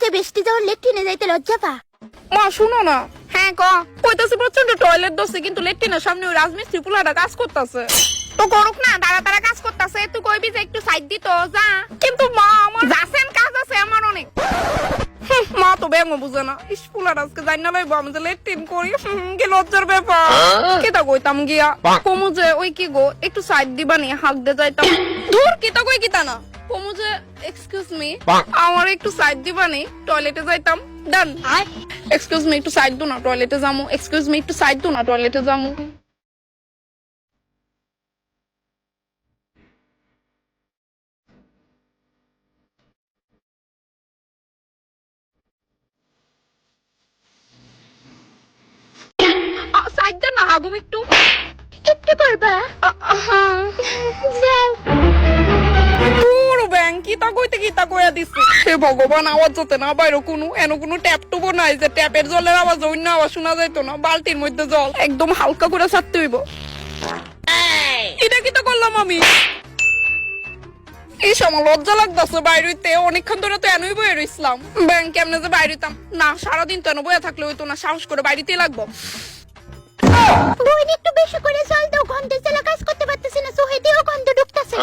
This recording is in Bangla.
যে বৃষ্টি যখন লেট্রিনে যাইতে লজ্জা পা। মা শুনো না। হ্যাঁ ক কইতাছি প্রচন্ড টয়লেট দছে কিন্তু লেট্রিনের সামনে ওই রাজমিস্ত্রি পুলাটা কাজ করতেছে। তো করুক না, তারা তারা কাজ করতেছে, তুই কইবি যে একটু সাইড দিত যা। কিন্তু মা আমার যাচ্ছেন কাজ আছে আমার অনেক। মা তো ব্যাঙও বুঝে না। ইস পুলার আজকে জানি না লাইব আমি যে লেট্রিন করি কি লজ্জার ব্যাপার। কেতা কইতাম গিয়া কমু যে ওই কি গো একটু সাইড দিবানি হাক দে যাইতাম। দূর কিতা কই কিতা না কমু যে এক্সকিউজ মি আমার একটু সাইড দিবানি টয়লেটে যাইতাম। ডান। এক্সকিউজ মি একটু সাইড দো না টয়লেটে যামু। এক্সকিউজ মি একটু সাইড দো না টয়লেটে যামু। সাইড দে না আগুম একটু একটু করবা যাও। পুরো ব্যাংক কিতা কইতে কিতা কইয়া দিছে। হে ভগবান আওয়াজ যেতে না বাইরে কোনো ট্যাপ টুবো নাই যে ট্যাপের জলের আওয়াজ অন্য আওয়াজ শোনা যাইতো না। বালতির মধ্যে জল একদম হালকা করে ছাড়তে হইব। এটা কিতা করলাম আমি। এই সময় লজ্জা লাগতেছে বাইরেতে। অনেকক্ষণ ধরে তো এনই বয়ে রইছিলাম। ব্যাংক কেমনে যে বাইরেতাম না, সারাদিন তো এনে বয়ে থাকলে হইতো না, সাহস করে বাইরেতেই লাগবো। বোন একটু বেশি করে জল দাও, গন্ধে জ্বালা কাজ করতে পারতেছি না, সোহে দিও গন্ধ ঢুকতেছে।